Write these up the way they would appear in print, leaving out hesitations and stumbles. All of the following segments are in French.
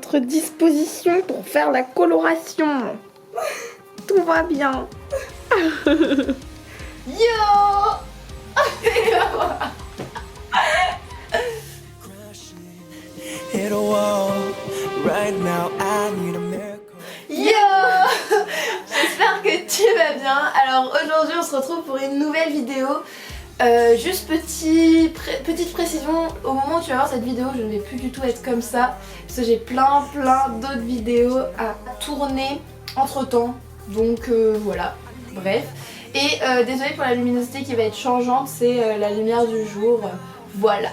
votre disposition pour faire la coloration. Tout va bien. Yo. Yo. J'espère que tu vas bien. Alors aujourd'hui on se retrouve pour une nouvelle vidéo. Juste petite précision, au moment où tu vas voir cette vidéo je ne vais plus du tout être comme ça parce que j'ai plein d'autres vidéos à tourner entre temps, donc voilà, bref. Et désolée pour la luminosité qui va être changeante, c'est la lumière du jour, voilà.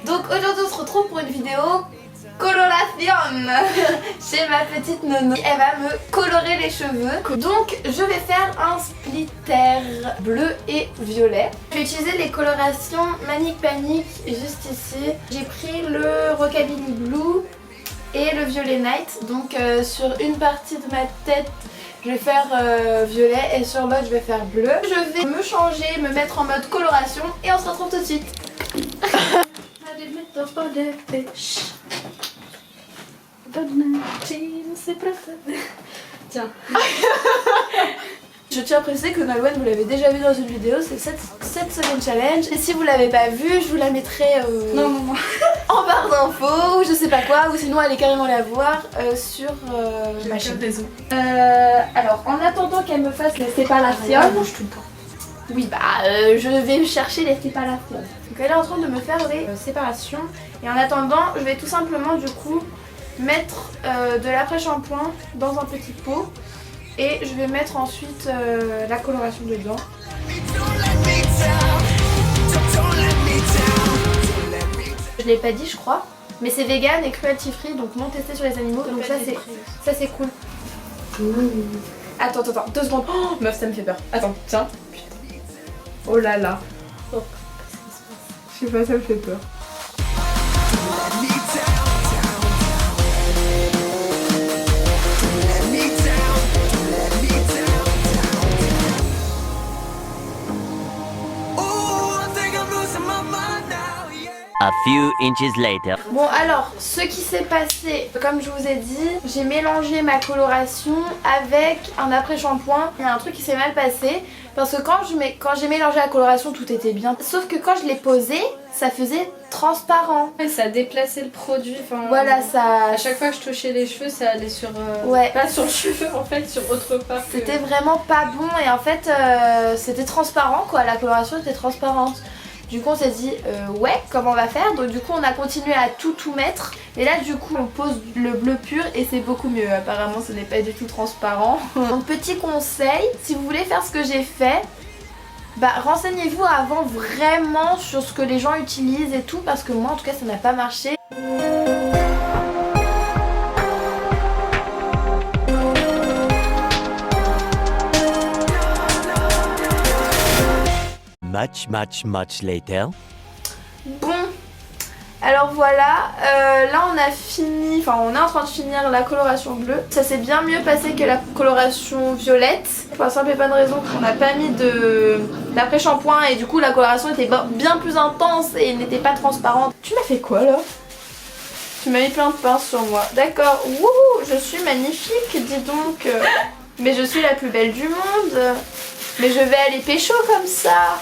Donc aujourd'hui on se retrouve pour une vidéo coloration chez ma petite nono. Elle va me colorer les cheveux. Donc je vais faire un splitter bleu et violet. Je vais utiliser les colorations Manic Panic juste ici. J'ai pris le Rockabilly Blue et le Violet Night. Donc sur une partie de ma tête je vais faire violet et sur l'autre je vais faire bleu. Je vais me changer, me mettre en mode coloration et on se retrouve tout de suite. Tiens. Je tiens à préciser que Nolwenn, vous l'avez déjà vu dans une vidéo, c'est 7 semaines challenge. Et si vous l'avez pas vu, je vous la mettrai non. en barre d'infos ou je sais pas quoi, ou sinon allez carrément la voir sur ma chaîne. Alors en attendant qu'elle me fasse les séparations, oui je vais chercher les séparations. Donc elle est en train de me faire les séparations et en attendant je vais tout simplement du coup mettre de l'après-shampoing dans un petit pot et je vais mettre ensuite la coloration dedans. Je l'ai pas dit je crois, mais c'est vegan et cruelty free donc non testé sur les animaux, donc ça c'est cool. Attends, 2 secondes. Oh, meuf ça me fait peur. Attends, tiens. Oh là là. Oh. Je sais pas, ça me fait peur. A few inches later. Bon alors, ce qui s'est passé, comme je vous ai dit, j'ai mélangé ma coloration avec un après-shampoing. Il y a un truc qui s'est mal passé parce que quand j'ai mélangé la coloration, tout était bien. Sauf que quand je l'ai posé, ça faisait transparent. Et ça déplaçait le produit. Enfin, voilà, ça. À chaque fois que je touchais les cheveux, ça allait sur. Ouais. Pas sur le cheveu en fait, sur autre part. C'était vraiment pas bon et en fait, c'était transparent quoi. La coloration était transparente. Du coup on s'est dit ouais comment on va faire, donc du coup on a continué à tout mettre et là du coup on pose le bleu pur et c'est beaucoup mieux, apparemment ce n'est pas du tout transparent. Donc petit conseil, si vous voulez faire ce que j'ai fait, renseignez-vous avant vraiment sur ce que les gens utilisent et tout parce que moi en tout cas ça n'a pas marché. Much later. Bon, alors voilà, là on a fini, enfin on est en train de finir la coloration bleue. Ça s'est bien mieux passé que la coloration violette. Pour la simple et bonne raison qu'on n'a pas mis d'après-shampoing et du coup la coloration était bien plus intense et n'était pas transparente. Tu m'as fait quoi là? Tu m'as mis plein de pinces sur moi. D'accord, wouhou, je suis magnifique, dis donc. Mais je suis la plus belle du monde. Mais je vais aller pécho comme ça.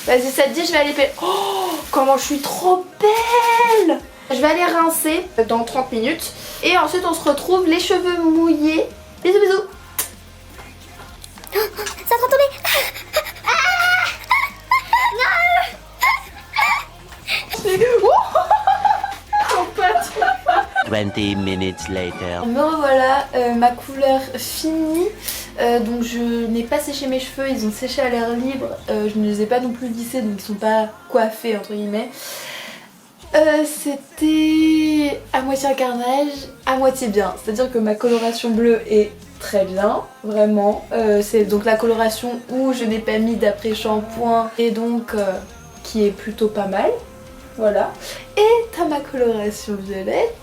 Vas-y, ça te dit, je vais aller Oh, comment je suis trop belle! Je vais aller rincer dans 30 minutes. Et ensuite, on se retrouve les cheveux mouillés. Bisous, bisous! Ça va tomber! Non! 20 minutes later. Me revoilà, ma couleur finie. Donc je n'ai pas séché mes cheveux, ils ont séché à l'air libre. Je ne les ai pas non plus lissés, donc ils sont pas coiffés entre guillemets. C'était à moitié un carnage, à moitié bien. C'est-à-dire que ma coloration bleue est très bien, vraiment. C'est donc la coloration où je n'ai pas mis d'après-shampoing et donc qui est plutôt pas mal. Voilà. Et t'as ma coloration violette.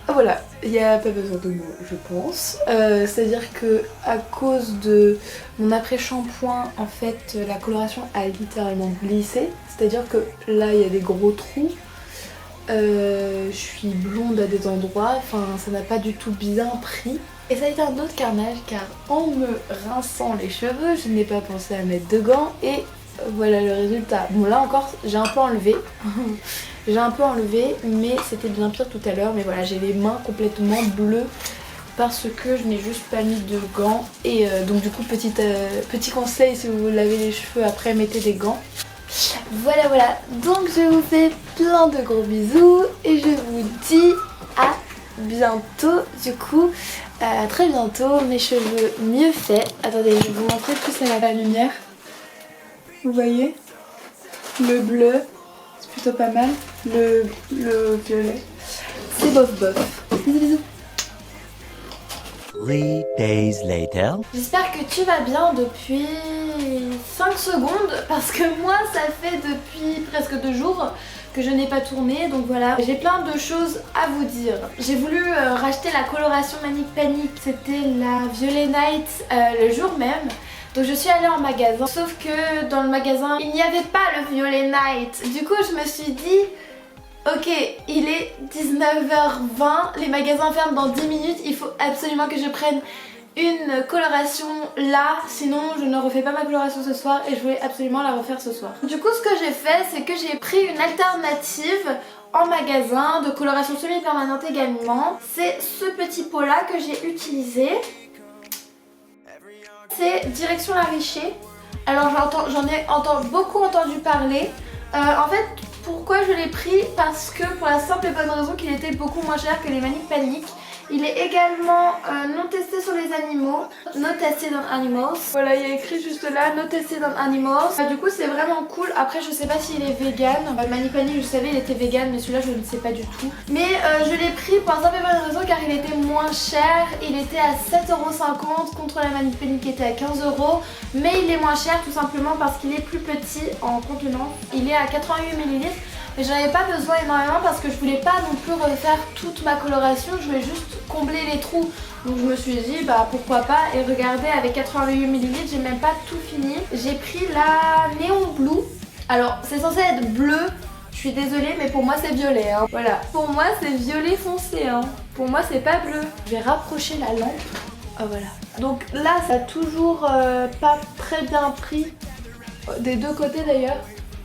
Voilà, il n'y a pas besoin de mots je pense. C'est-à-dire que à cause de mon après-shampoing, en fait la coloration a littéralement glissé. C'est-à-dire que là il y a des gros trous. Je suis blonde à des endroits, enfin ça n'a pas du tout bien pris. Et ça a été un autre carnage car en me rinçant les cheveux, je n'ai pas pensé à mettre de gants et voilà le résultat. Bon là encore j'ai un peu enlevé, j'ai un peu enlevé mais c'était bien pire tout à l'heure. Mais voilà, j'ai les mains complètement bleues parce que je n'ai juste pas mis de gants. Et donc du coup petit conseil, si vous lavez les cheveux après, mettez des gants. Voilà voilà, donc je vous fais plein de gros bisous et je vous dis à bientôt du coup. À très bientôt, mes cheveux mieux faits. Attendez, je vais vous montrer plus à la lumière. Vous voyez? Le bleu, c'est plutôt pas mal. Le violet, c'est bof bof. Bisous bisous. 3 days later. J'espère que tu vas bien depuis 5 secondes parce que moi ça fait depuis presque 2 jours que je n'ai pas tourné, donc voilà. J'ai plein de choses à vous dire. J'ai voulu racheter la coloration Manic Panic, c'était la Violet Night le jour même. Donc je suis allée en magasin, sauf que dans le magasin il n'y avait pas le Violet Night. Du coup je me suis dit, ok, il est 19h20, les magasins ferment dans 10 minutes, il faut absolument que je prenne une coloration là, sinon je ne refais pas ma coloration ce soir et je voulais absolument la refaire ce soir. Du coup ce que j'ai fait, c'est que j'ai pris une alternative en magasin de coloration semi-permanente également. C'est ce petit pot là que j'ai utilisé. C'est direction la Richer. Alors j'en ai beaucoup entendu parler. En fait, pourquoi je l'ai pris? Parce que pour la simple et bonne raison qu'il était beaucoup moins cher que les Manic Panic. Il est également non testé sur les animaux, not tested on animals. Voilà, il y a écrit juste là, not tested on animals. Du coup c'est vraiment cool. Après je sais pas s'il est vegan. Manic Panic je savais il était vegan, mais celui-là je ne sais pas du tout. Mais je l'ai pris pour la simple et bonne raison car il était moins cher. Il était à 7,50€ contre la Manic Panic qui était à 15€. Mais il est moins cher tout simplement parce qu'il est plus petit en contenance. Il est à 88 ml. Mais j'en avais pas besoin énormément parce que je voulais pas non plus refaire toute ma coloration, je voulais juste combler les trous. Donc je me suis dit bah pourquoi pas, et regardez, avec 88 ml j'ai même pas tout fini. J'ai pris la Neon Blue. Alors c'est censé être bleu, je suis désolée mais pour moi c'est violet hein. Voilà, pour moi c'est violet foncé hein. Pour moi c'est pas bleu. Je vais rapprocher la lampe. Oh voilà. Donc là ça a toujours pas très bien pris, des deux côtés d'ailleurs.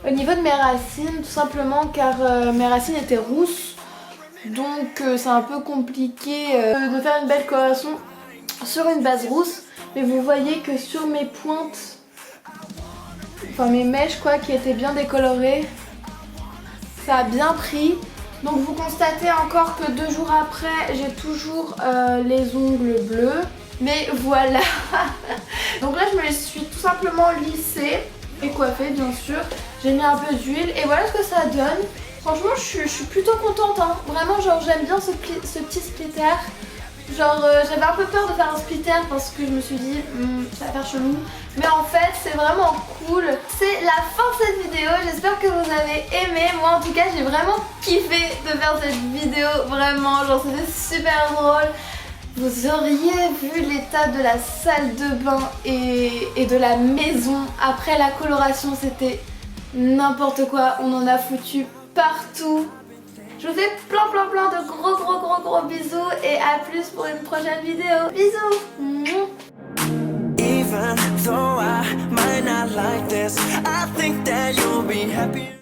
Au niveau de mes racines, tout simplement car mes racines étaient rousses. Donc c'est un peu compliqué de faire une belle coloration sur une base rousse. Mais vous voyez que sur mes pointes, enfin mes mèches quoi, qui étaient bien décolorées, ça a bien pris. Donc vous constatez encore que 2 jours après, j'ai toujours les ongles bleus. Mais voilà. Donc là je me les suis tout simplement lissée et coiffée bien sûr. J'ai mis un peu d'huile et voilà ce que ça donne. Franchement je suis plutôt contente hein. Vraiment genre j'aime bien ce petit splitter. Genre j'avais un peu peur de faire un splitter parce que je me suis dit ça va faire chelou. Mais en fait c'est vraiment cool. C'est la fin de cette vidéo, j'espère que vous avez aimé. Moi en tout cas j'ai vraiment kiffé de faire cette vidéo. Vraiment genre c'était super drôle. Vous auriez vu l'état de la salle de bain et de la maison après la coloration, c'était n'importe quoi. On en a foutu partout. Je vous fais plein de gros bisous et à plus pour une prochaine vidéo. Bisous. Even though I might not like this, I think that you'll be happy.